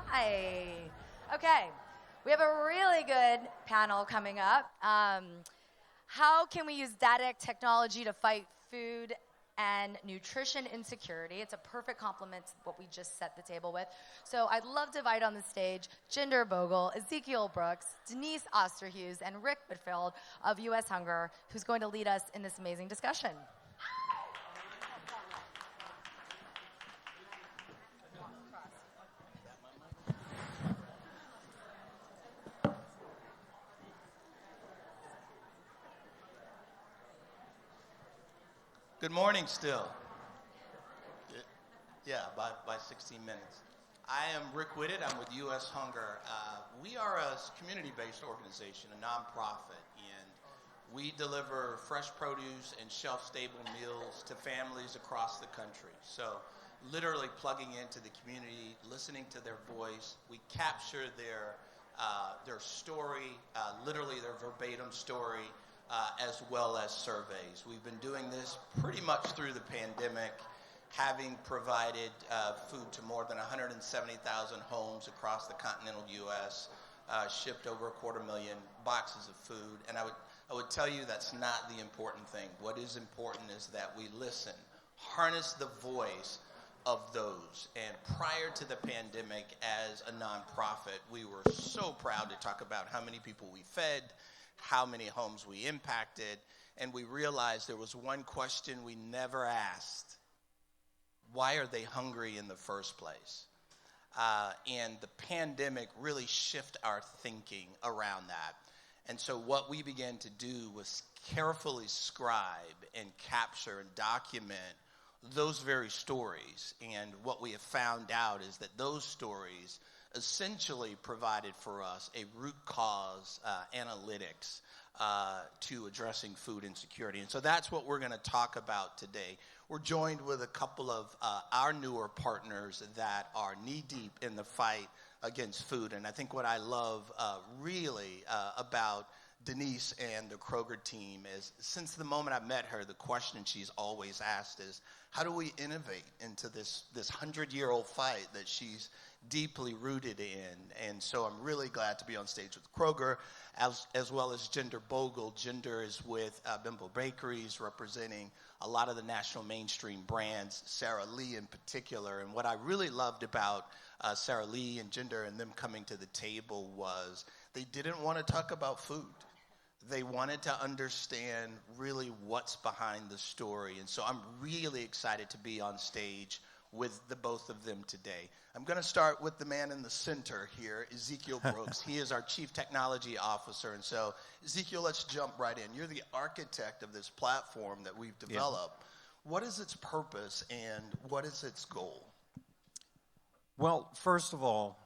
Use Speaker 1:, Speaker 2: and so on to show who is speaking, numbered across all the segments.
Speaker 1: Hi. Okay, we have a really good panel coming up. How can we use data technology to fight food and nutrition insecurity? It's a perfect complement to what we just set the table with. So I'd love to invite on the stage Jinder Bhogal, Ezekiel Brooks, Denise Osterhues, and Rick Whitfield of U.S. Hunger, who's going to lead us in this amazing discussion.
Speaker 2: Good morning still. Yeah, by 16 minutes. I am Rick Whitted. I'm with U.S. Hunger. We are a community-based organization, a nonprofit, and we deliver fresh produce and shelf-stable meals to families across the country. So literally plugging into the community, listening to their voice. We capture their story, literally their verbatim story, as well as surveys. We've been doing this pretty much through the pandemic, having provided food to more than 170,000 homes across the continental U.S., shipped over 250,000 boxes of food. And I would tell you that's not the important thing. What is important is that we listen, harness the voice of those. And prior to the pandemic, as a nonprofit, we were so proud to talk about how many people we fed, how many homes we impacted, and we realized there was one question we never asked. Why are they hungry in the first place? And the pandemic really shifted our thinking around that. And so what we began to do was carefully scribe and capture and document those very stories. And what we have found out is that those stories essentially provided for us a root cause analytics to addressing food insecurity. And so that's what we're going to talk about today. We're joined with a couple of our newer partners that are knee-deep in the fight against food. And I think what I love really about Denise and the Kroger team is, since the moment I met her, the question she's always asked is, how do we innovate into this 100-year-old fight that she's deeply rooted in? And so I'm really glad to be on stage with Kroger, as well as Jinder Bhogal. Jinder is with Bimbo Bakeries, representing a lot of the national mainstream brands, Sara Lee in particular. And what I really loved about Sara Lee and Jinder and them coming to the table was they didn't want to talk about food. They wanted to understand really what's behind the story. And so I'm really excited to be on stage with the both of them today. I'm going to start with the man in the center here, Ezekiel Brooks. He is our Chief Technology Officer. And so, Ezekiel, let's jump right in. You're the architect of this platform that we've developed. Yeah. What is its purpose and what is its goal?
Speaker 3: Well, first of all,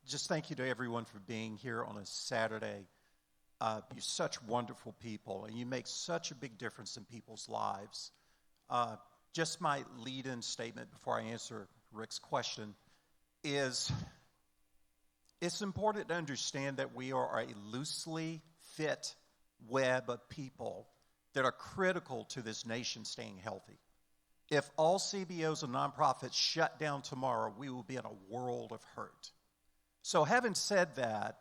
Speaker 3: just thank you to everyone for being here on a Saturday. You're such wonderful people, and you make such a big difference in people's lives. Just my lead-in statement before I answer Rick's question is it's important to understand that we are a loosely fit web of people that are critical to this nation staying healthy. If all CBOs and nonprofits shut down tomorrow, we will be in a world of hurt. So having said that,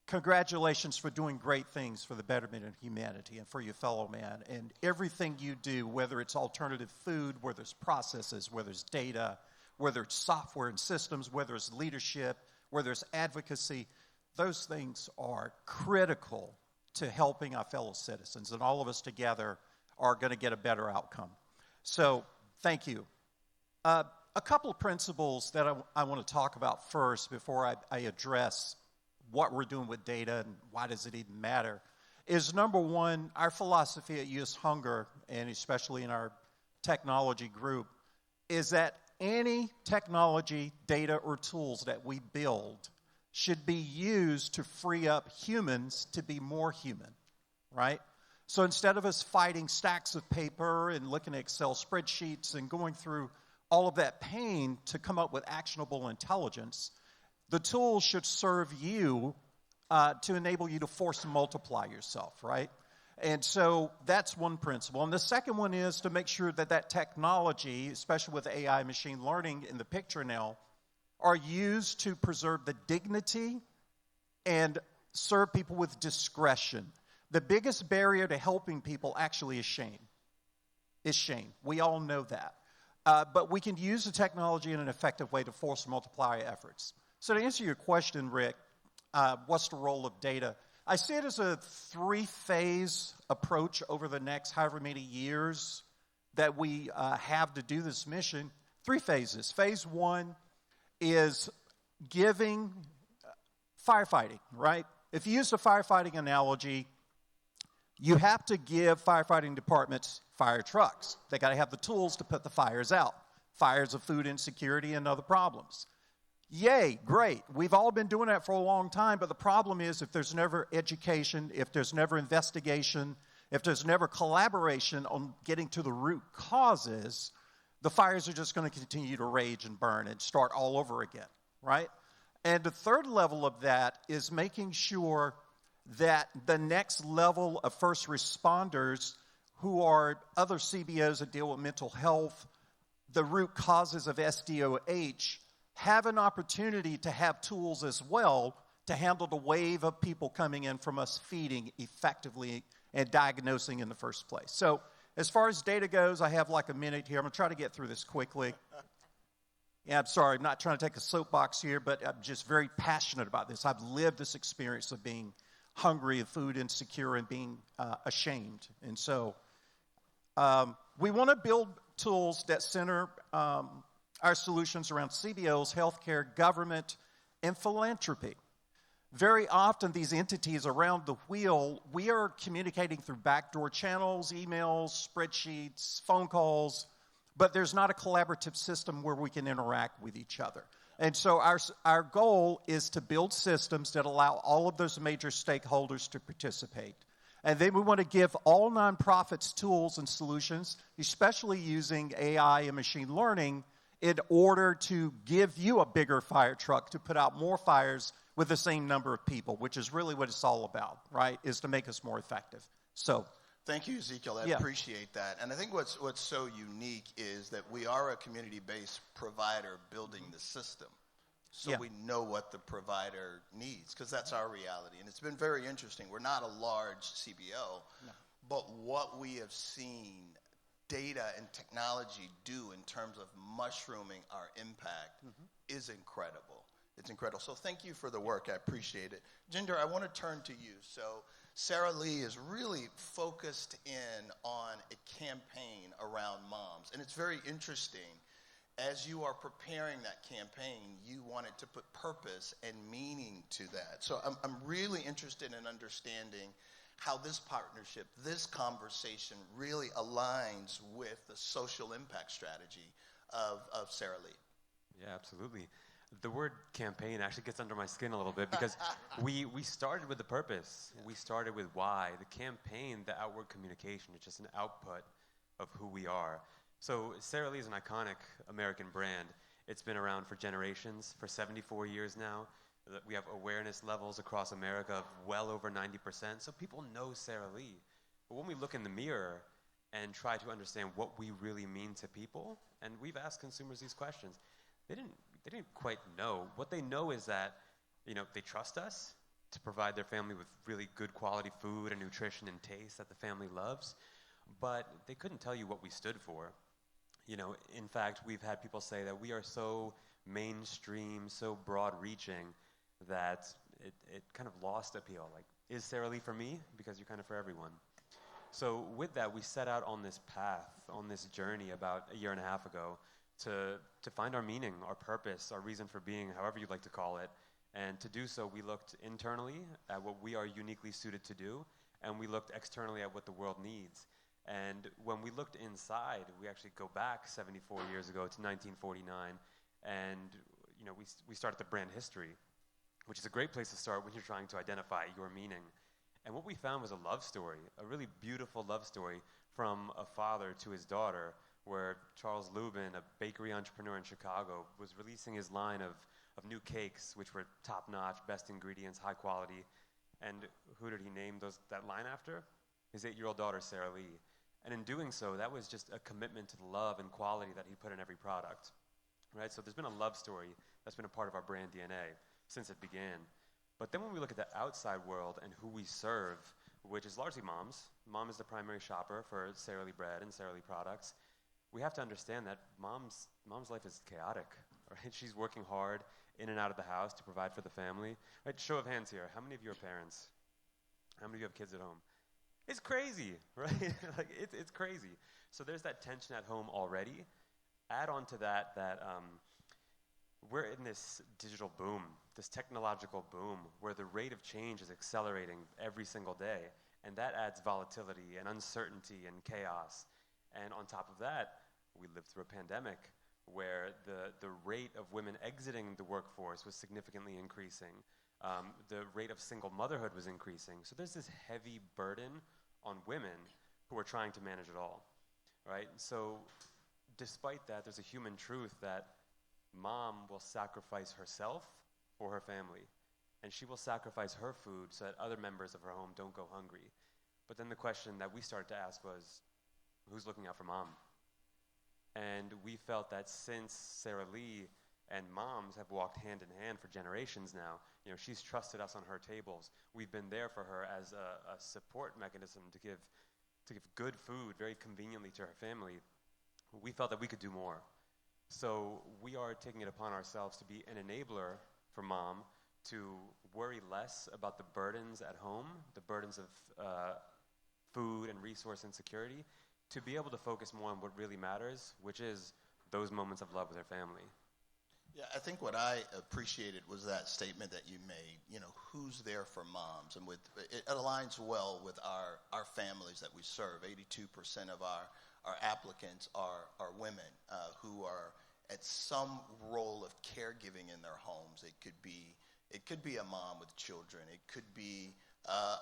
Speaker 3: congratulations for doing great things for the betterment of humanity and for your fellow man. And everything you do, whether it's alternative food, whether it's processes, whether it's data, whether it's software and systems, whether it's leadership, whether it's advocacy, those things are critical to helping our fellow citizens. And all of us together are going to get a better outcome. So thank you. A couple of principles that I want to talk about first before I address what we're doing with data and why does it even matter, is number one, our philosophy at U.S. Hunger, and especially in our technology group, is that any technology, data, or tools that we build should be used to free up humans to be more human, right? So instead of us fighting stacks of paper and looking at Excel spreadsheets and going through all of that pain to come up with actionable intelligence, the tool should serve you to enable you to force and multiply yourself, right? And so that's one principle. And the second one is to make sure that that technology, especially with AI machine learning in the picture now, are used to preserve the dignity and serve people with discretion. The biggest barrier to helping people actually is shame. Is shame. We all know that. But we can use the technology in an effective way to force multiply efforts. So to answer your question, Rick, what's the role of data? I see it as a 3-phase approach over the next however many years that we have to do this mission. 3 phases. Phase 1 is giving firefighting, right? If you use the firefighting analogy, you have to give firefighting departments fire trucks. They got to have the tools to put the fires out. Fires of food insecurity and other problems. Yay, great. We've all been doing that for a long time, but the problem is if there's never education, if there's never investigation, if there's never collaboration on getting to the root causes, the fires are just going to continue to rage and burn and start all over again, right? And the third level of that is making sure that the next level of first responders who are other CBOs that deal with mental health, the root causes of SDOH, have an opportunity to have tools as well to handle the wave of people coming in from us feeding effectively and diagnosing in the first place. So as far as data goes, I have like a minute here. I'm going to try to get through this quickly. Yeah, I'm sorry. I'm not trying to take a soapbox here, but I'm just very passionate about this. I've lived this experience of being hungry and food insecure and being ashamed. And so we want to build tools that center our solutions around CBOs, healthcare, government, and philanthropy. Very often, these entities around the wheel, we are communicating through backdoor channels, emails, spreadsheets, phone calls, but there's not a collaborative system where we can interact with each other. And so our goal is to build systems that allow all of those major stakeholders to participate. And then we want to give all nonprofits tools and solutions, especially using AI and machine learning, in order to give you a bigger fire truck to put out more fires with the same number of people, which is really what it's all about, right, is to make us more effective. So,
Speaker 2: thank you, Ezekiel. I appreciate that. And I think what's so unique is that we are a community-based provider building the system. So we know what the provider needs, because that's our reality. And it's been very interesting. We're not a large CBO, but what we have seen data and technology do in terms of mushrooming our impact is incredible. It's incredible. So thank you for the work. I appreciate it. Jinder, I want to turn to you. So Sarah Lee is really focused in on a campaign around moms. And it's very interesting. As you are preparing that campaign, you wanted to put purpose and meaning to that. So I'm really interested in understanding how this partnership, this conversation really aligns with the social impact strategy of Sarah Lee.
Speaker 4: Yeah, absolutely. The word campaign actually gets under my skin a little bit because we started with the purpose. We started with why. The campaign, the outward communication, it's just an output of who we are. So Sarah Lee is an iconic American brand. It's been around for generations, for 74 years now. We have awareness levels across America of well over 90%, so people know Sarah Lee. But when we look in the mirror and try to understand what we really mean to people, and we've asked consumers these questions, they didn't quite know. What they know is that, they trust us to provide their family with really good quality food and nutrition and taste that the family loves, but they couldn't tell you what we stood for. In fact, we've had people say that we are so mainstream, so broad-reaching, that it kind of lost appeal. Like, is Sarah Lee for me? Because you're kind of for everyone. So with that, we set out on this path, on this journey about a year and a half ago to find our meaning, our purpose, our reason for being, however you'd like to call it. And to do so, we looked internally at what we are uniquely suited to do, and we looked externally at what the world needs. And when we looked inside, we actually go back 74 years ago to 1949, and we start at the brand history, which is a great place to start when you're trying to identify your meaning. And what we found was a love story, a really beautiful love story from a father to his daughter, where Charles Lubin, a bakery entrepreneur in Chicago, was releasing his line of new cakes, which were top-notch, best ingredients, high quality. And who did he name that line after? His 8-year-old daughter, Sarah Lee. And in doing so, that was just a commitment to the love and quality that he put in every product. right? So there's been a love story that's been a part of our brand DNA since it began. But then when we look at the outside world and who we serve, which is largely moms, mom is the primary shopper for Sara Lee bread and Sara Lee products, we have to understand that mom's life is chaotic, right? She's working hard in and out of the house to provide for the family. Right? Show of hands here. How many of you are parents? How many of you have kids at home? It's crazy, right? Like it's crazy. So there's that tension at home already. Add on to that we're in this digital boom, this technological boom, where the rate of change is accelerating every single day, and that adds volatility and uncertainty and chaos. And on top of that, we lived through a pandemic where the rate of women exiting the workforce was significantly increasing. The rate of single motherhood was increasing. So there's this heavy burden on women who are trying to manage it all, right? So despite that, there's a human truth that mom will sacrifice herself for her family, and she will sacrifice her food so that other members of her home don't go hungry. But then the question that we started to ask was, who's looking out for mom? And we felt that since Sara Lee and moms have walked hand in hand for generations now, she's trusted us on her tables. We've been there for her as a support mechanism to give good food very conveniently to her family. We felt that we could do more. So we are taking it upon ourselves to be an enabler for mom to worry less about the burdens at home, the burdens of food and resource insecurity, to be able to focus more on what really matters, which is those moments of love with her family.
Speaker 2: Yeah, I think what I appreciated was that statement that you made, who's there for moms? And it aligns well with our families that we serve. 82% of our applicants are women who are at some role of caregiving in their homes. It could be a mom with children. It could be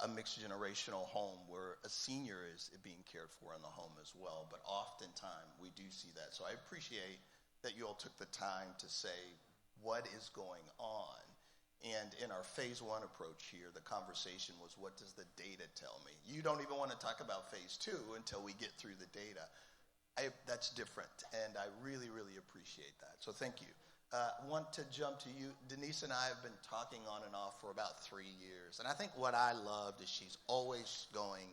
Speaker 2: a mixed generational home where a senior is being cared for in the home as well. But oftentimes we do see that. So I appreciate that you all took the time to say what is going on. And in our phase one approach here, the conversation was, what does the data tell me? You don't even want to talk about phase two until we get through the data. That's different, and I really, really appreciate that. So thank you. Want to jump to you. Denise and I have been talking on and off for about 3 years, and I think what I loved is she's always going,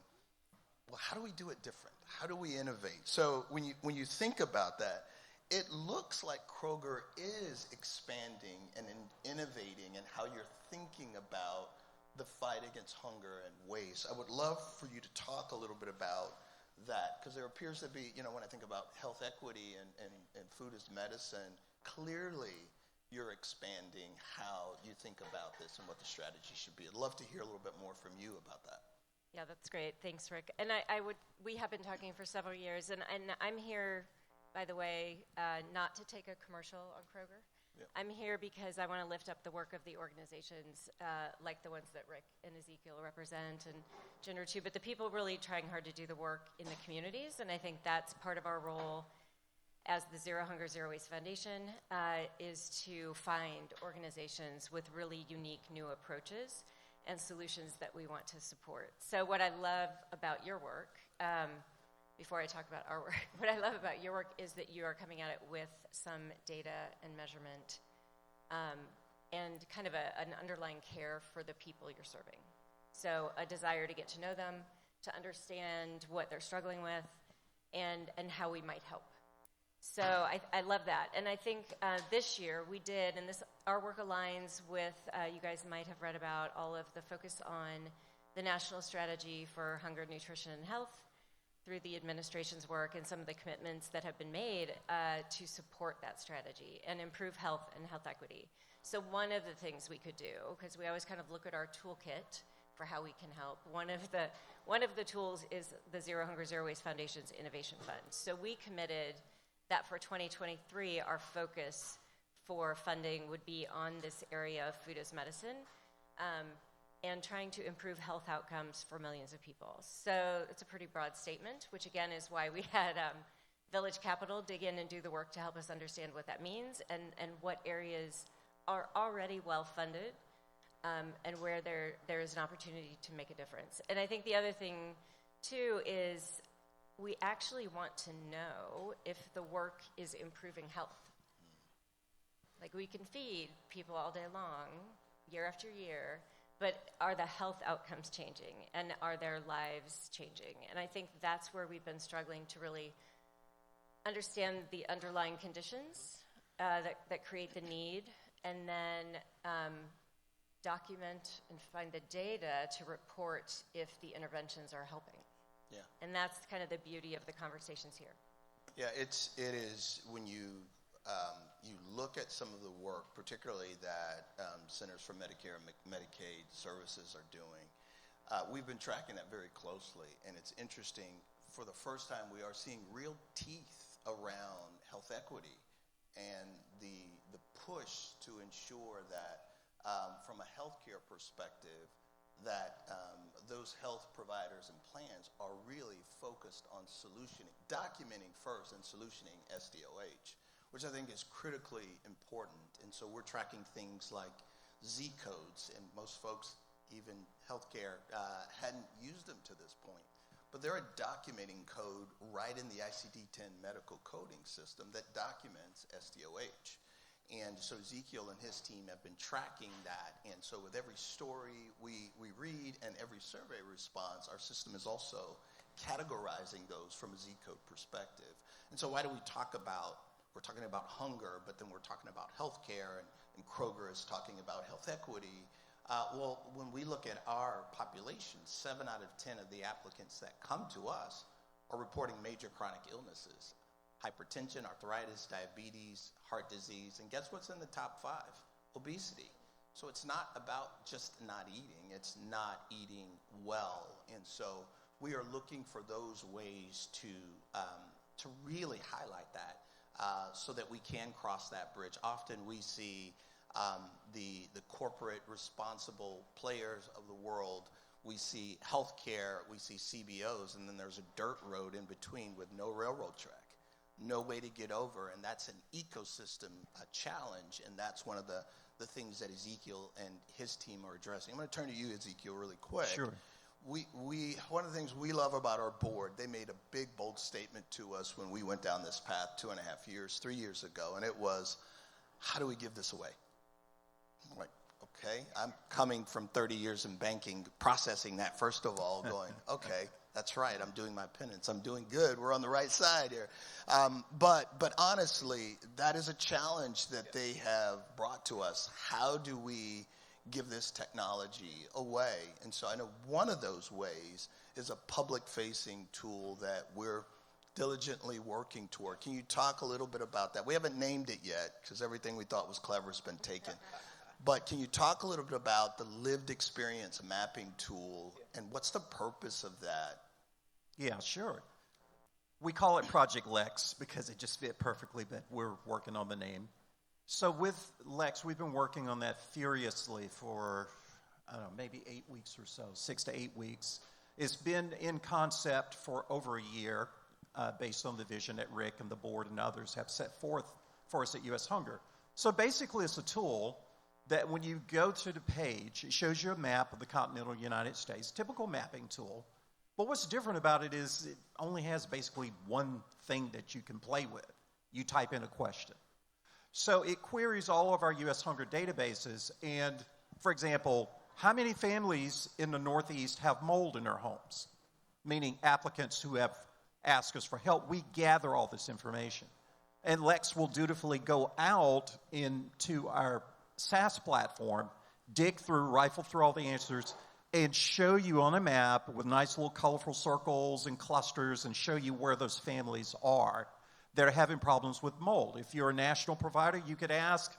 Speaker 2: well, how do we do it different? How do we innovate? So when you think about that, it looks like Kroger is expanding and innovating in how you're thinking about the fight against hunger and waste. I would love for you to talk a little bit about that, because there appears to be, when I think about health equity and food as medicine, clearly you're expanding how you think about this and what the strategy should be. I'd love to hear a little bit more from you about that.
Speaker 5: Yeah, that's great. Thanks, Rick. And we have been talking for several years, and I'm here, by the way, not to take a commercial on Kroger. Yep. I'm here because I want to lift up the work of the organizations like the ones that Rick and Ezekiel represent, and Jinder too, but the people really trying hard to do the work in the communities, and I think that's part of our role as the Zero Hunger, Zero Waste Foundation, is to find organizations with really unique new approaches and solutions that we want to support. So what I love about your work, before I talk about our work, what I love about your work is that you are coming at it with some data and measurement and kind of an underlying care for the people you're serving. So a desire to get to know them, to understand what they're struggling with, and how we might help. So I love that. And I think this year we did, and our work aligns with, you guys might have read about all of the focus on the National Strategy for Hunger, Nutrition, and Health through the administration's work and some of the commitments that have been made to support that strategy and improve health and health equity. So one of the things we could do, because we always kind of look at our toolkit for how we can help, one of the tools is the Zero Hunger, Zero Waste Foundation's Innovation Fund. So we committed that for 2023, our focus for funding would be on this area of food as medicine, and trying to improve health outcomes for millions of people. So it's a pretty broad statement, which again is why we had Village Capital dig in and do the work to help us understand what that means and what areas are already well-funded and where there is an opportunity to make a difference. And I think the other thing, too, is we actually want to know if the work is improving health. Like, we can feed people all day long, year after year, but are the health outcomes changing, and are their lives changing? And I think that's where we've been struggling to really understand the underlying conditions that create the need, and then document and find the data to report if the interventions are helping.
Speaker 2: Yeah.
Speaker 5: And that's kind of the beauty of the conversations here.
Speaker 2: Yeah, it is when you look at some of the work, particularly that Centers for Medicare and Medicaid Services are doing. We've been tracking that very closely, and it's interesting. For the first time, we are seeing real teeth around health equity and the push to ensure that from a healthcare perspective, that those health providers and plans are really focused on documenting first and solutioning SDOH, which I think is critically important. And so we're tracking things like Z codes, and most folks, even healthcare, hadn't used them to this point. But they're a documenting code right in the ICD-10 medical coding system that documents SDOH. And so Ezekiel and his team have been tracking that. And so with every story we read and every survey response, our system is also categorizing those from a Z code perspective. And so why do we talk about, we're talking about hunger, but then we're talking about healthcare, and Kroger is talking about health equity. Well, when we look at our population, 7 out of 10 of the applicants that come to us are reporting major chronic illnesses. Hypertension, arthritis, diabetes, heart disease, and guess what's in the top 5? Obesity. So it's not about just not eating, it's not eating well. And so we are looking for those ways to really highlight that so that we can cross that bridge. Often we see the corporate responsible players of the world. We see healthcare, we see CBOs, and then there's a dirt road in between with no railroad track. No way to get over, and that's an ecosystem challenge, and that's one of the things that Ezekiel and his team are addressing. I'm going to turn to you, Ezekiel, really quick.
Speaker 3: Sure.
Speaker 2: We one of the things we love about our board, they made a big, bold statement to us when we went down this path 3 years ago, and it was, how do we give this away? I'm like, okay, I'm coming from 30 years in banking, processing that first of all, going, okay, that's right, I'm doing my penance, I'm doing good, we're on the right side here. But honestly, that is a challenge that they have brought to us. How do we give this technology away? And so I know one of those ways is a public-facing tool that we're diligently working toward. Can you talk a little bit about that? We haven't named it yet because everything we thought was clever has been taken. But can you talk a little bit about the lived experience mapping tool and what's the purpose of that?
Speaker 3: Yeah, sure. We call it Project Lex because it just fit perfectly, but we're working on the name. So with Lex, we've been working on that furiously for, I don't know, maybe 8 weeks or so, 6 to 8 weeks. It's been in concept for over a year based on the vision that Rick and the board and others have set forth for us at U.S. Hunger. So basically it's a tool that when you go to the page, it shows you a map of the continental United States, typical mapping tool. But what's different about it is it only has basically one thing that you can play with. You type in a question. So it queries all of our U.S. Hunger databases. And, for example, how many families in the Northeast have mold in their homes? Meaning applicants who have asked us for help. We gather all this information. And Lex will dutifully go out into our SaaS platform, dig through, rifle through all the answers, and show you on a map with nice little colorful circles and clusters and show you where those families are that are having problems with mold. If you're a national provider, you could ask,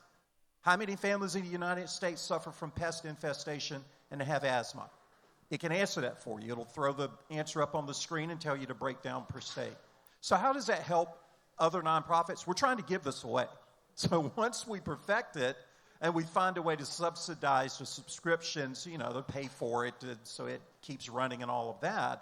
Speaker 3: how many families in the United States suffer from pest infestation and have asthma? It can answer that for you. It'll throw the answer up on the screen and tell you to break down per state. So how does that help other nonprofits? We're trying to give this away. So once we perfect it, and we find a way to subsidize the subscriptions, to pay for it so it keeps running and all of that,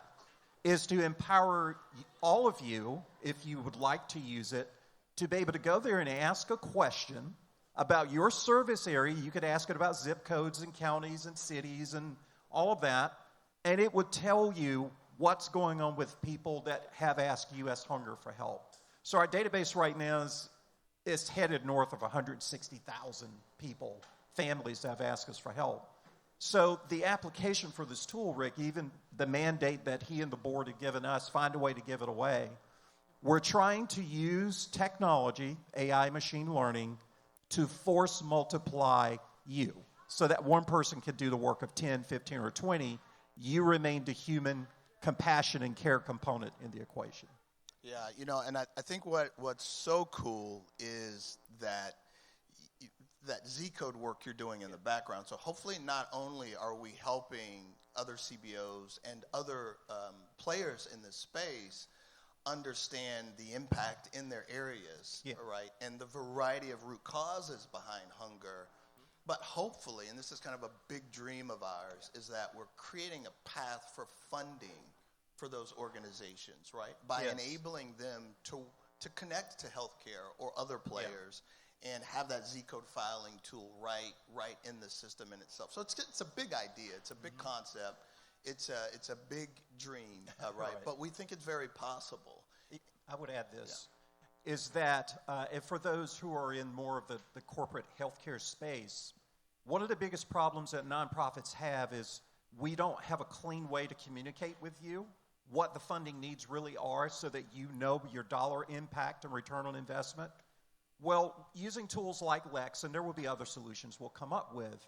Speaker 3: is to empower all of you, if you would like to use it, to be able to go there and ask a question about your service area. You could ask it about zip codes and counties and cities and all of that, and it would tell you what's going on with people that have asked U.S. Hunger for help. So our database right now is it's headed north of 160,000 people, families that have asked us for help. So the application for this tool, Rick, even the mandate that he and the board have given us, find a way to give it away. We're trying to use technology, AI, machine learning, to force multiply you so that one person can do the work of 10, 15, or 20. You remain the human compassion and care component in the equation.
Speaker 2: Yeah, you know, and I think what's so cool is that that Z code work you're doing in the background. So hopefully not only are we helping other CBOs and other players in this space understand the impact in their areas, right, and the variety of root causes behind hunger, but hopefully, and this is kind of a big dream of ours, is that we're creating a path for funding for those organizations, right, by enabling them to connect to healthcare or other players and have that Z code filing tool right in the system in itself. So it's a big idea. It's a big concept. It's a big dream, right? But we think it's very possible.
Speaker 3: I would add this, is that if for those who are in more of the corporate healthcare space, one of the biggest problems that nonprofits have is we don't have a clean way to communicate with you what the funding needs really are so that you know your dollar impact and return on investment. Well, using tools like Lex, and there will be other solutions we'll come up with,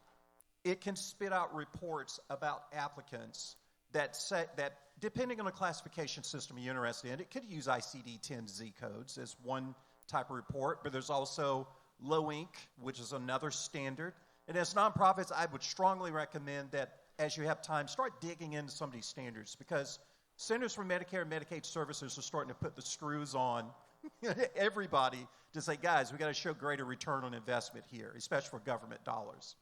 Speaker 3: it can spit out reports about applicants that say that, depending on the classification system you're interested in, it could use ICD-10 Z codes as one type of report, but there's also Low Inc., which is another standard. And as nonprofits, I would strongly recommend that as you have time, start digging into some of these standards, because Centers for Medicare and Medicaid Services are starting to put the screws on everybody to say, guys, we got to show greater return on investment here, especially for government dollars.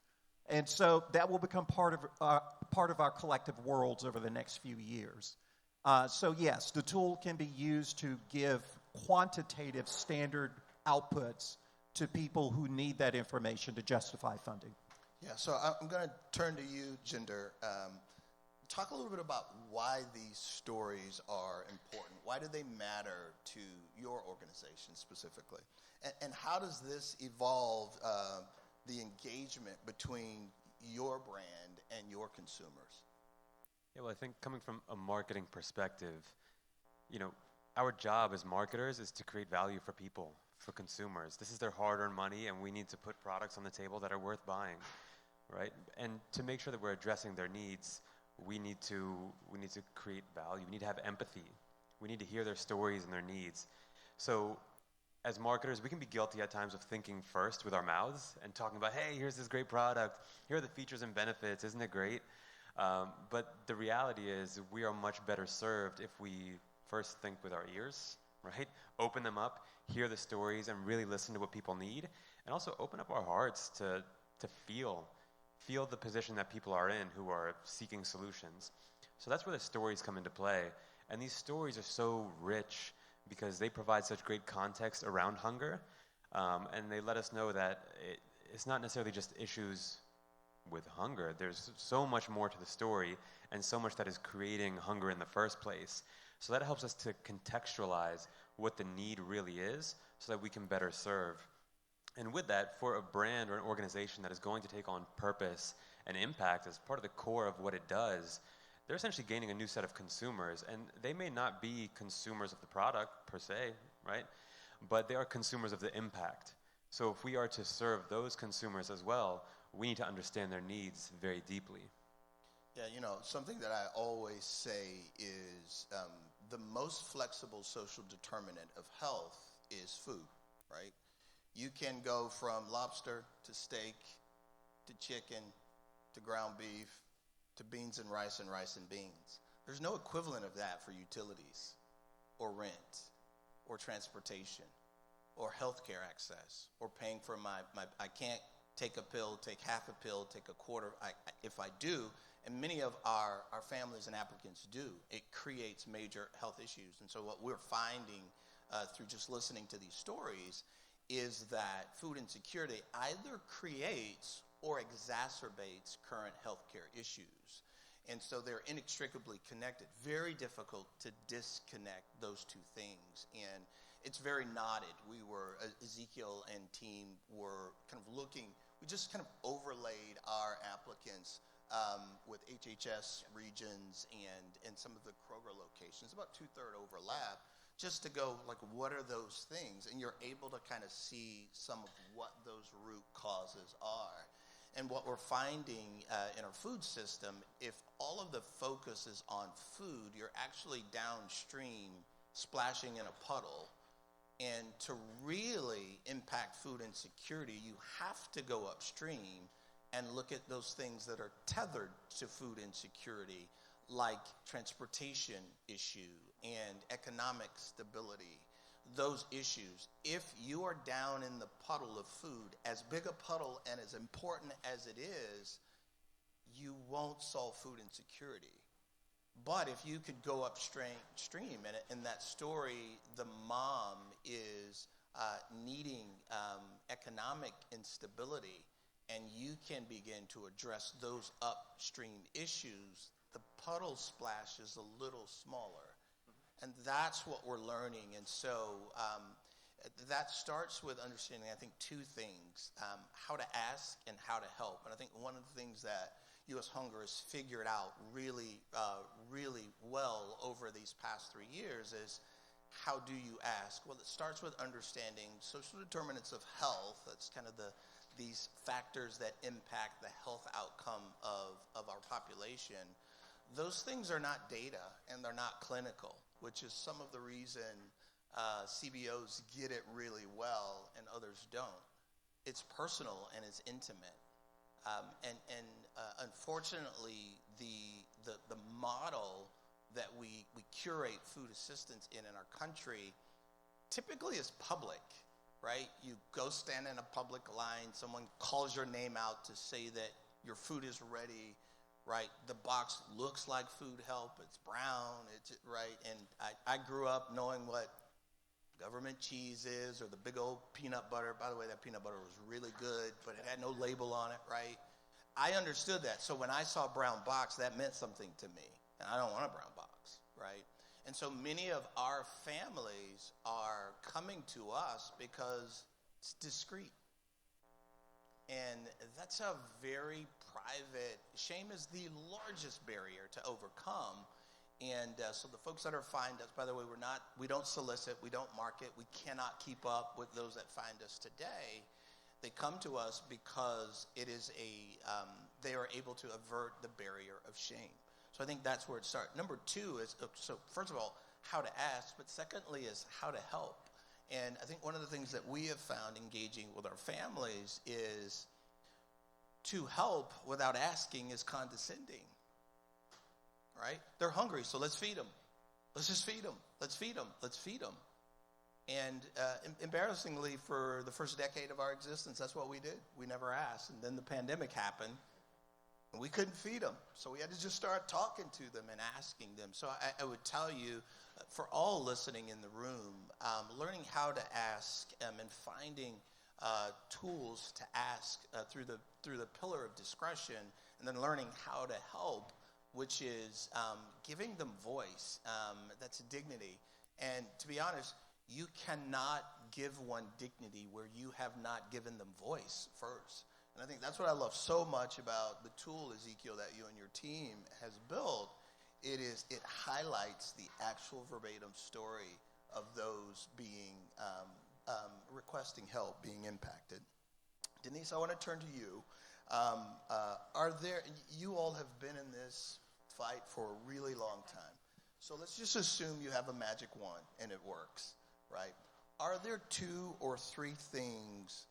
Speaker 3: And so that will become part of our collective worlds over the next few years. So yes, the tool can be used to give quantitative standard outputs to people who need that information to justify funding.
Speaker 2: Yeah, so I'm going to turn to you, Jinder. Talk a little bit about why these stories are important. Why do they matter to your organization specifically? And how does this evolve the engagement between your brand and your consumers?
Speaker 4: Yeah, well, I think coming from a marketing perspective, you know, our job as marketers is to create value for people, for consumers. This is their hard-earned money, and we need to put products on the table that are worth buying, right? And to make sure that we're addressing their needs, we need to create value. We need to have empathy. We need to hear their stories and their needs. So as marketers, we can be guilty at times of thinking first with our mouths and talking about, hey, here's this great product. Here are the features and benefits. Isn't it great? But the reality is we are much better served if we first think with our ears, right? Open them up, hear the stories, and really listen to what people need. And also open up our hearts to feel the position that people are in who are seeking solutions. So that's where the stories come into play. And these stories are so rich because they provide such great context around hunger, and they let us know that it's not necessarily just issues with hunger. There's so much more to the story and so much that is creating hunger in the first place. So that helps us to contextualize what the need really is so that we can better serve. And with that, for a brand or an organization that is going to take on purpose and impact as part of the core of what it does, they're essentially gaining a new set of consumers. And they may not be consumers of the product per se, right? But they are consumers of the impact. So if we are to serve those consumers as well, we need to understand their needs very deeply.
Speaker 2: Yeah, you know, something that I always say is the most flexible social determinant of health is food, right? You can go from lobster to steak to chicken to ground beef to beans and rice and beans. There's no equivalent of that for utilities or rent or transportation or healthcare access or paying for my I can't take a pill, take half a pill, take a quarter. If I do, and many of our families and applicants do, it creates major health issues. And so what we're finding through just listening to these stories is that food insecurity either creates or exacerbates current healthcare issues. And so they're inextricably connected. Very difficult to disconnect those two things. And it's very knotted. Ezekiel and team were kind of looking, we just kind of overlaid our applicants with HHS regions and some of the Kroger locations, about 2/3 overlap, just to go, like, what are those things? And you're able to kind of see some of what those root causes are. And what we're finding in our food system, if all of the focus is on food, you're actually downstream splashing in a puddle. And to really impact food insecurity, you have to go upstream and look at those things that are tethered to food insecurity, like transportation issue and economic stability, those issues. If you are down in the puddle of food, as big a puddle and as important as it is, you won't solve food insecurity. But if you could go upstream, and in that story, the mom is needing economic instability, and you can begin to address those upstream issues, the puddle splash is a little smaller. And that's what we're learning. And so that starts with understanding, I think, two things, how to ask and how to help. And I think one of the things that U.S. Hunger has figured out really, really well over these past 3 years is, how do you ask? Well, it starts with understanding social determinants of health. That's kind of these factors that impact the health outcome of our population. Those things are not data, and they're not clinical, which is some of the reason CBOs get it really well and others don't. It's personal and it's intimate. Unfortunately, the model that we curate food assistance in our country typically is public, right? You go stand in a public line, someone calls your name out to say that your food is ready, right? The box looks like food help, it's brown, it's right. And I grew up knowing what government cheese is, or the big old peanut butter. By the way, that peanut butter was really good, but it had no label on it, right? I understood that. So when I saw a brown box, that meant something to me. And I don't want a brown box, right? And so many of our families are coming to us because it's discreet. And that's a very private, shame is the largest barrier to overcome. And so the folks that are find us, by the way, we don't solicit, we don't market, we cannot keep up with those that find us today. They come to us because it is they are able to avert the barrier of shame. So I think that's where it starts. Number two is, so first of all, how to ask, but secondly is how to help. And I think one of the things that we have found engaging with our families is to help without asking is condescending, right? They're hungry, so let's feed them. Let's just feed them. Let's feed them. Let's feed them. And embarrassingly, for the first decade of our existence, that's what we did. We never asked. And then the pandemic happened, and we couldn't feed them. So we had to just start talking to them and asking them. So I would tell you, for all listening in the room, learning how to ask and finding tools to ask through the pillar of discretion, and then learning how to help, which is giving them voice. That's dignity. And to be honest, you cannot give one dignity where you have not given them voice first. And I think that's what I love so much about the tool, Ezekiel, that you and your team has built. It highlights the actual verbatim story of those being requesting help, being impacted. Denise, I want to turn to you. You all have been in this fight for a really long time. So let's just assume you have a magic wand and it works, right? Are there 2 or 3 things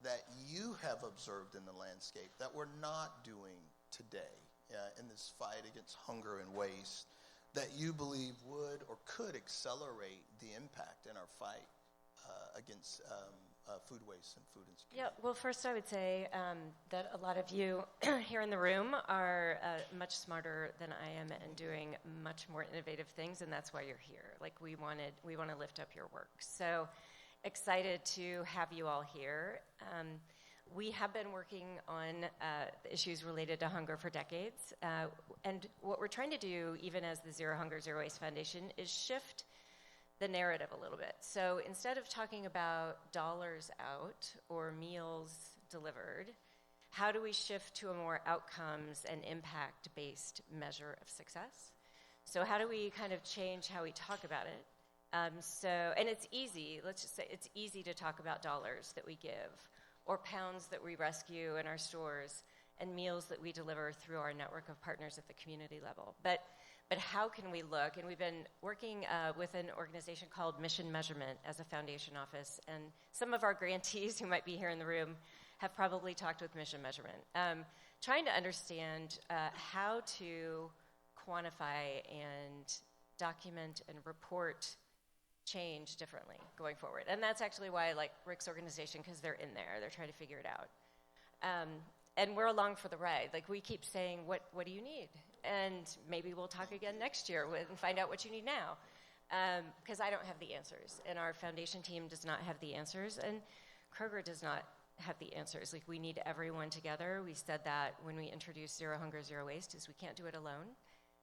Speaker 2: that you have observed in the landscape that we're not doing today in this fight against hunger and waste that you believe would or could accelerate the impact in our fight against food waste and food insecurity?
Speaker 5: Yeah, well, first I would say that a lot of you here in the room are much smarter than I am and doing much more innovative things, and that's why you're here. Like, we want to lift up your work. So excited to have you all here. We have been working on issues related to hunger for decades, and what we're trying to do, even as the Zero Hunger, Zero Waste Foundation, is shift the narrative a little bit. So instead of talking about dollars out or meals delivered, how do we shift to a more outcomes and impact-based measure of success? So how do we kind of change how we talk about it? And it's easy, let's just say it's easy to talk about dollars that we give or pounds that we rescue in our stores and meals that we deliver through our network of partners at the community level. But how can we look? And we've been working with an organization called Mission Measurement as a foundation office. And some of our grantees who might be here in the room have probably talked with Mission Measurement, trying to understand how to quantify and document and report change differently going forward. And that's actually why I like Rick's organization, because they're in there. They're trying to figure it out. And we're along for the ride. Like, we keep saying, what do you need? And maybe we'll talk again next year and find out what you need now. Because I don't have the answers. And our foundation team does not have the answers. And Kroger does not have the answers. Like, we need everyone together. We said that when we introduced Zero Hunger, Zero Waste, is we can't do it alone.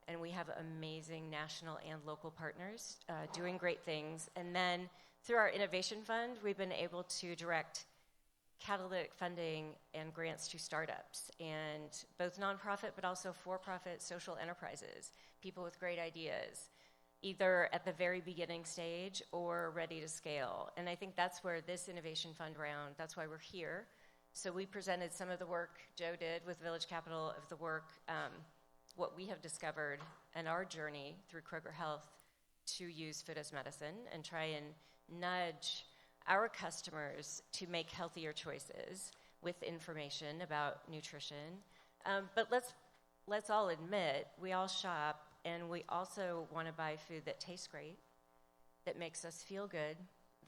Speaker 5: And we have amazing national and local partners doing great things. And then through our innovation fund, we've been able to direct catalytic funding and grants to startups, and both nonprofit but also for-profit social enterprises, people with great ideas, either at the very beginning stage or ready to scale. And I think that's where this innovation fund round, that's why we're here. So we presented some of the work Joe did with Village Capital, of the work, what we have discovered and our journey through Kroger Health to use food as medicine and try and nudge our customers to make healthier choices with information about nutrition. But let's all admit, we all shop, and we also want to buy food that tastes great, that makes us feel good,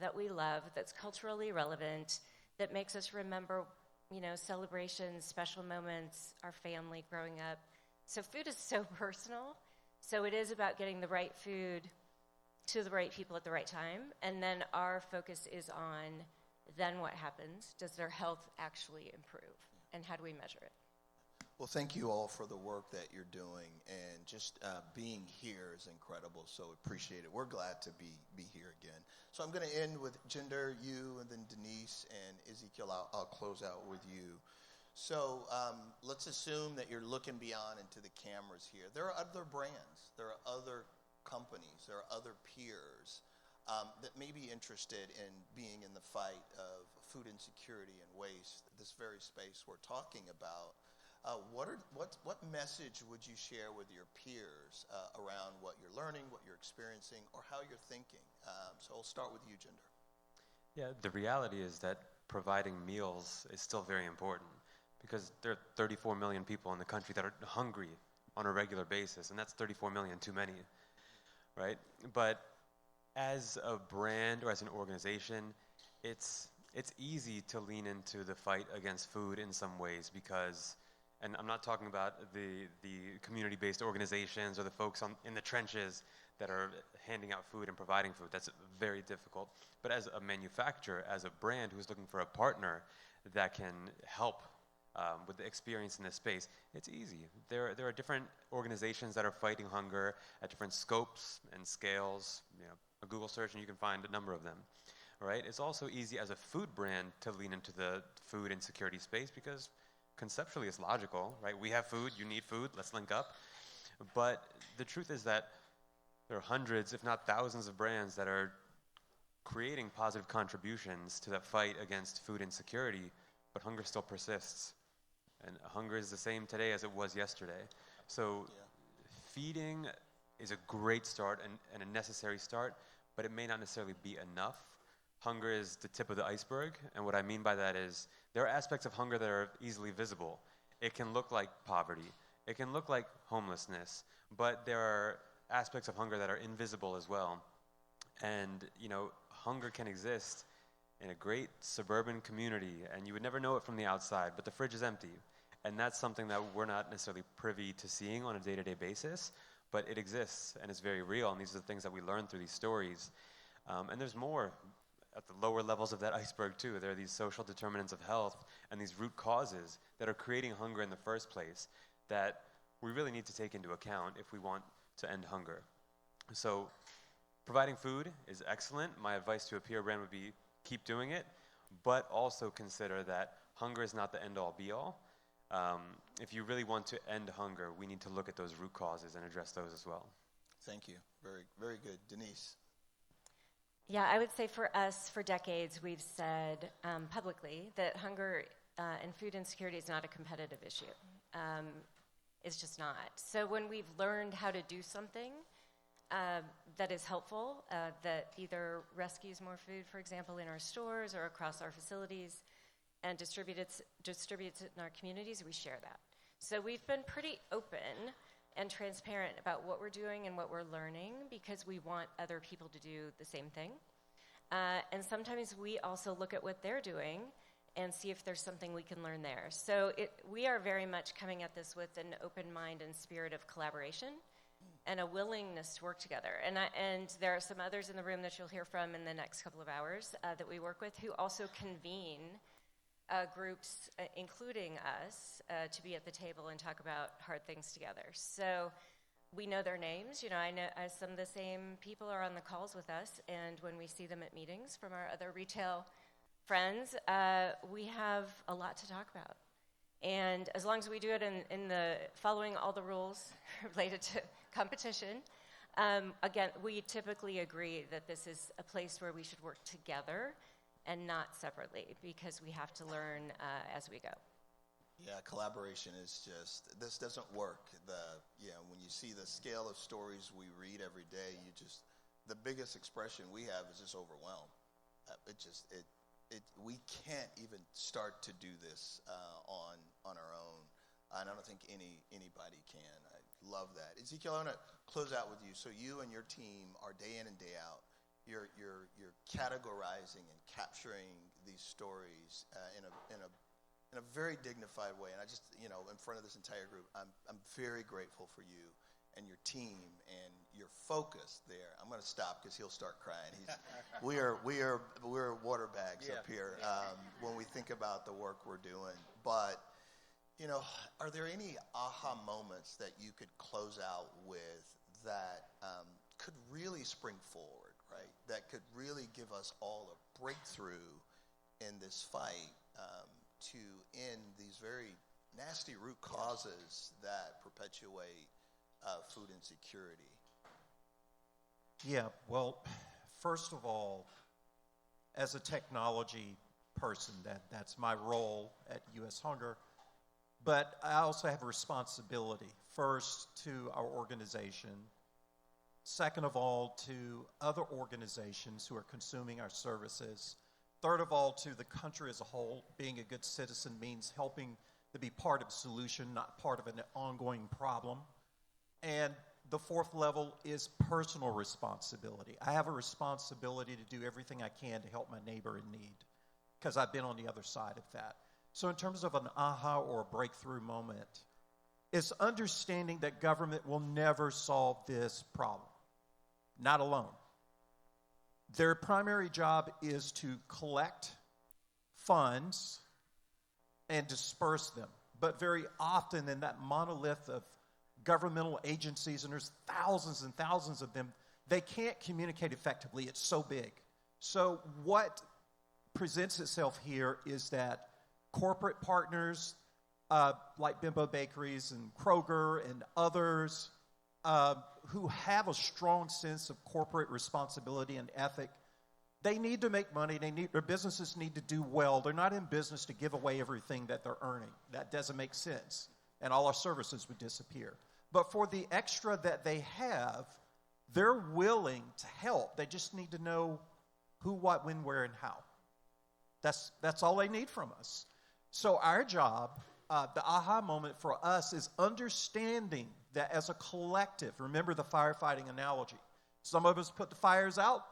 Speaker 5: that we love, that's culturally relevant, that makes us remember, celebrations, special moments, our family growing up. So food is so personal. So it is about getting the right food to the right people at the right time. And then our focus is on then what happens? Does their health actually improve? And how do we measure it?
Speaker 2: Well, thank you all for the work that you're doing. And just being here is incredible. So appreciate it. We're glad to be here again. So I'm going to end with Jinder, you, and then Denise, and Ezekiel. I'll close out with you. So let's assume that you're looking beyond into the cameras here. There are other brands. There are other companies. There are other peers that may be interested in being in the fight of food insecurity and waste, this very space we're talking about. What message would you share with your peers around what you're learning, what you're experiencing, or how you're thinking? So I'll start with you, Jinder.
Speaker 4: Yeah, the reality is that providing meals is still very important, because there are 34 million people in the country that are hungry on a regular basis, and that's 34 million too many, right? But as a brand or as an organization, it's easy to lean into the fight against food in some ways, because, and I'm not talking about the community-based organizations or the folks in the trenches that are handing out food and providing food. That's very difficult. But as a manufacturer, as a brand who's looking for a partner that can help with the experience in this space, it's easy. There are different organizations that are fighting hunger at different scopes and scales. A Google search and you can find a number of them. Right? It's also easy as a food brand to lean into the food insecurity space, because conceptually it's logical, right? We have food, you need food, let's link up. But the truth is that there are hundreds, if not thousands, of brands that are creating positive contributions to that fight against food insecurity, but hunger still persists. And hunger is the same today as it was yesterday. So feeding is a great start and a necessary start, but it may not necessarily be enough. Hunger is the tip of the iceberg, and what I mean by that is there are aspects of hunger that are easily visible. It can look like poverty. It can look like homelessness, but there are aspects of hunger that are invisible as well. And, hunger can exist in a great suburban community, and you would never know it from the outside, but the fridge is empty. And that's something that we're not necessarily privy to seeing on a day-to-day basis, but it exists, and it's very real, and these are the things that we learn through these stories. And there's more at the lower levels of that iceberg, too. There are these social determinants of health and these root causes that are creating hunger in the first place that we really need to take into account if we want to end hunger. So providing food is excellent. My advice to a peer brand would be keep doing it, but also consider that hunger is not the end-all, be-all. If you really want to end hunger, we need to look at those root causes and address those as well.
Speaker 2: Thank you. Very, very good. Denise?
Speaker 5: Yeah, I would say for us, for decades, we've said publicly that hunger and food insecurity is not a competitive issue. It's just not. So when we've learned how to do something that is helpful, that either rescues more food, for example, in our stores or across our facilities, and distributes it in our communities, we share that. So we've been pretty open and transparent about what we're doing and what we're learning because we want other people to do the same thing. And sometimes we also look at what they're doing and see if there's something we can learn there. So we are very much coming at this with an open mind and spirit of collaboration and a willingness to work together. And there are some others in the room that you'll hear from in the next couple of hours that we work with who also convene groups, including us, to be at the table and talk about hard things together. So we know their names. You know, I know some of the same people are on the calls with us, and when we see them at meetings from our other retail friends, we have a lot to talk about. And as long as we do it in the following all the rules related to competition, again, we typically agree that this is a place where we should work together and not separately, because we have to learn as we go.
Speaker 2: Yeah, collaboration is just, this doesn't work. When you see the scale of stories we read every day, the biggest expression we have is just overwhelmed. We can't even start to do this on our own. And I don't think anybody can. I love that. Ezekiel, I want to close out with you. So you and your team are day in and day out. You're categorizing and capturing these stories in a very dignified way. And I just, in front of this entire group, I'm very grateful for you and your team and your focus there. I'm going to stop because he'll start crying. We're water bags up here when we think about the work we're doing. But are there any aha moments that you could close out with that could really spring forward, right? That could really give us all a breakthrough in this fight to end these very nasty root causes that perpetuate food insecurity?
Speaker 3: Yeah, well, first of all, as a technology person, that's my role at U.S. Hunger, but I also have a responsibility, first to our organization, second of all to other organizations who are consuming our services, third of all to the country as a whole. Being a good citizen means helping to be part of a solution, not part of an ongoing problem. And the fourth level is personal responsibility. I have a responsibility to do everything I can to help my neighbor in need because I've been on the other side of that. So in terms of an aha or a breakthrough moment, it's understanding that government will never solve this problem, not alone. Their primary job is to collect funds and disperse them. But very often in that monolith of governmental agencies, and there's thousands and thousands of them, they can't communicate effectively. It's so big. So what presents itself here is that corporate partners like Bimbo Bakeries and Kroger and others who have a strong sense of corporate responsibility and ethic, they need to make money. Their businesses need to do well. They're not in business to give away everything that they're earning. That doesn't make sense, and all our services would disappear. But for the extra that they have, they're willing to help. They just need to know who, what, when, where, and how. That's all they need from us. So our job, the aha moment for us, is understanding that as a collective, remember the firefighting analogy. Some of us put the fires out,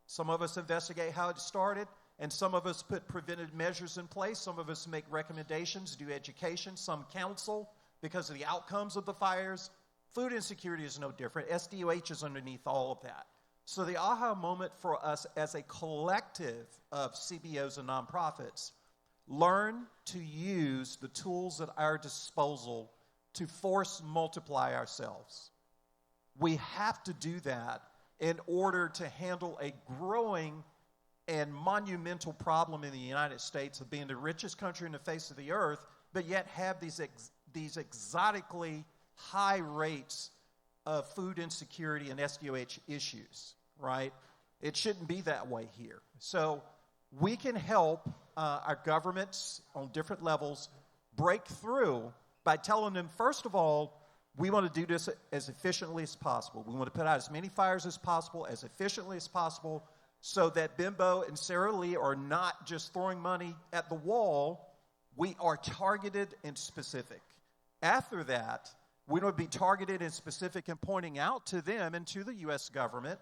Speaker 3: some of us investigate how it started, and some of us put preventive measures in place. Some of us make recommendations, do education, some counsel because of the outcomes of the fires. Food insecurity is no different. SDOH is underneath all of that. So the aha moment for us as a collective of CBOs and nonprofits, learn to use the tools at our disposal to force multiply ourselves. We have to do that in order to handle a growing and monumental problem in the United States of being the richest country in the face of the earth, but yet have these exotically high rates of food insecurity and SDOH issues, right? It shouldn't be that way here. So we can help our governments on different levels break through by telling them, first of all, we want to do this as efficiently as possible. We want to put out as many fires as possible, as efficiently as possible, so that Bimbo and Sarah Lee are not just throwing money at the wall. We are targeted and specific. After that, we want to be targeted and specific in pointing out to them and to the U.S. government,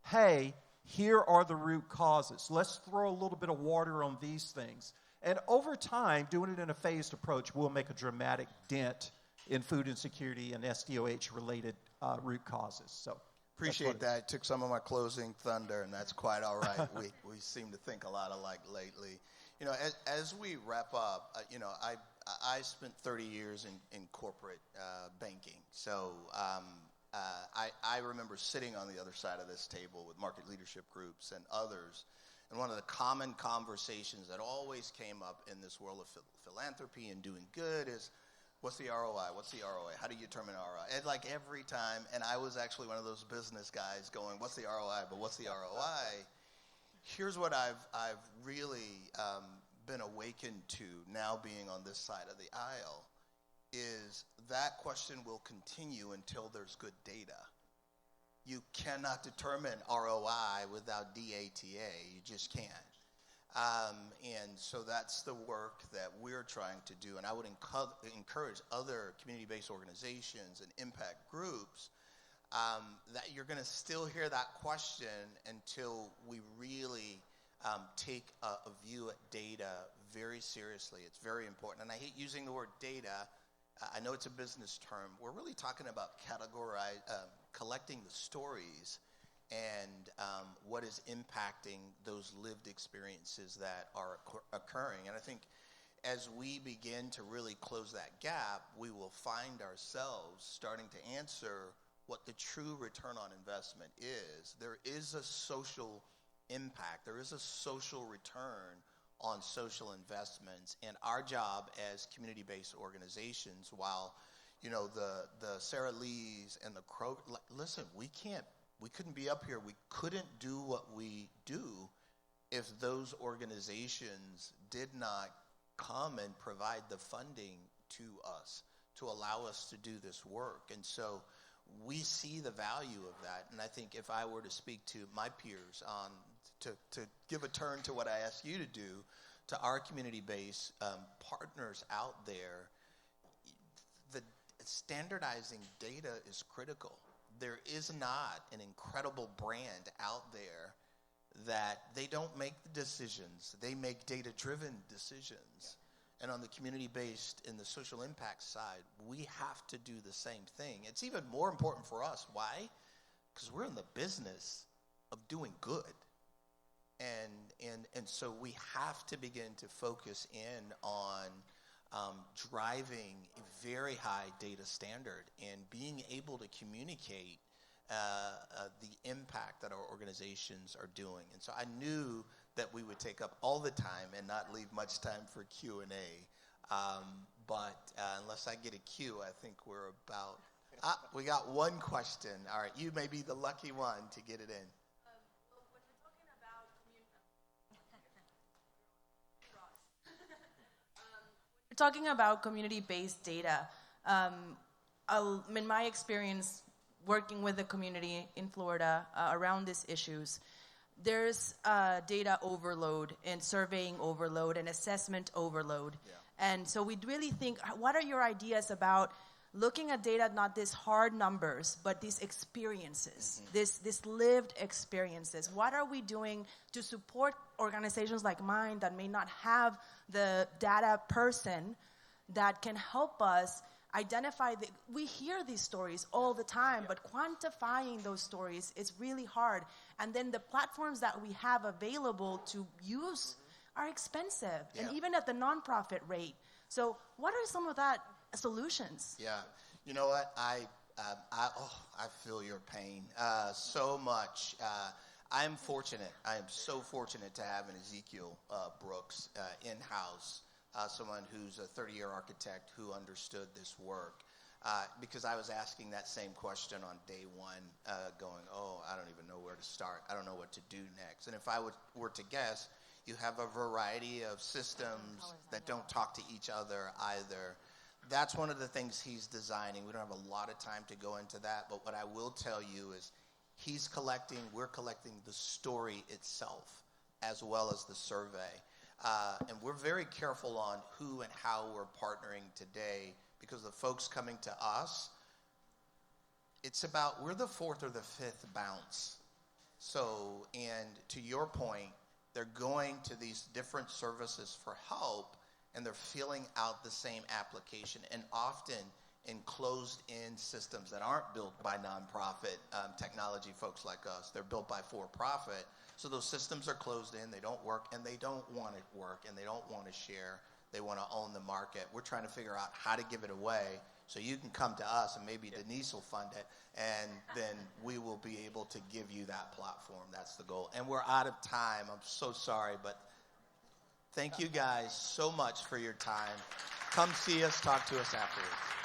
Speaker 3: hey, here are the root causes. Let's throw a little bit of water on these things. And over time, doing it in a phased approach will make a dramatic dent in food insecurity and SDOH-related root causes. So
Speaker 2: appreciate that. Took some of my closing thunder, and that's quite all right. we seem to think a lot alike lately. You know, as we wrap up, you know, I spent 30 years in corporate banking. So I remember sitting on the other side of this table with market leadership groups and others. And one of the common conversations that always came up in this world of philanthropy and doing good is, what's the ROI? What's the ROI? How do you determine ROI? And like every time, and I was actually one of those business guys going, what's the ROI? But what's the ROI? Here's what I've really been awakened to now being on this side of the aisle is that question will continue until there's good data. You cannot determine ROI without DATA. You just can't. And so that's the work that we're trying to do. And I would encourage other community-based organizations and impact groups that you're going to still hear that question until we really take a view at data very seriously. It's very important. And I hate using the word data. I know it's a business term. We're really talking about collecting the stories and what is impacting those lived experiences that are occurring. And I think as we begin to really close that gap, we will find ourselves starting to answer what the true return on investment is. There is a social impact. There is a social return on social investments. And our job as community-based organizations, while, you know, the Sarah Lees and the Kroger, listen, we couldn't be up here. We couldn't do what we do if those organizations did not come and provide the funding to us to allow us to do this work. And so we see the value of that. And I think if I were to speak to my peers on to give a turn to what I asked you to do, to our community-based partners out there, the standardizing data is critical. There is not an incredible brand out there that they don't make the decisions. They make data-driven decisions. And on the community-based and the social impact side, we have to do the same thing. It's even more important for us. Why? Because we're in the business of doing good. And so we have to begin to focus in on driving a very high data standard and being able to communicate the impact that our organizations are doing. And so I knew that we would take up all the time and not leave much time for Q&A. But unless I get a cue, I think we're about... we got one question. All right, you may be the lucky one to get it in.
Speaker 6: Talking about community-based data, in my experience working with the community in Florida around these issues, there's data overload and surveying overload and assessment overload. Yeah. And so we really think, what are your ideas about looking at data, not these hard numbers, but these experiences, these lived experiences? What are we doing to support organizations like mine that may not have the data person that can help us identify we hear these stories all the time, but quantifying those stories is really hard. And then the platforms that we have available to use are expensive, and even at the nonprofit rate. So what are some of that solutions?
Speaker 2: Yeah. You know what? I I feel your pain so much. I'm fortunate. I am so fortunate to have an Ezekiel Brooks in-house, someone who's a 30-year architect who understood this work. Because I was asking that same question on day one, going, I don't even know where to start. I don't know what to do next. And if I were to guess, you have a variety of systems that don't talk to each other either. That's one of the things he's designing. We don't have a lot of time to go into that, but what I will tell you is we're collecting the story itself as well as the survey. And we're very careful on who and how we're partnering today, because the folks coming to us, it's about, we're the fourth or the fifth bounce. So, and to your point, they're going to these different services for help, and they're filling out the same application, and often in closed-in systems that aren't built by nonprofit technology folks like us. They're built by for-profit. So those systems are closed in, they don't work, and they don't want to work, and they don't want to share. They want to own the market. We're trying to figure out how to give it away so you can come to us, and maybe Denise will fund it, and then we will be able to give you that platform. That's the goal. And we're out of time. I'm so sorry, but thank you guys so much for your time. Come see us, talk to us afterwards.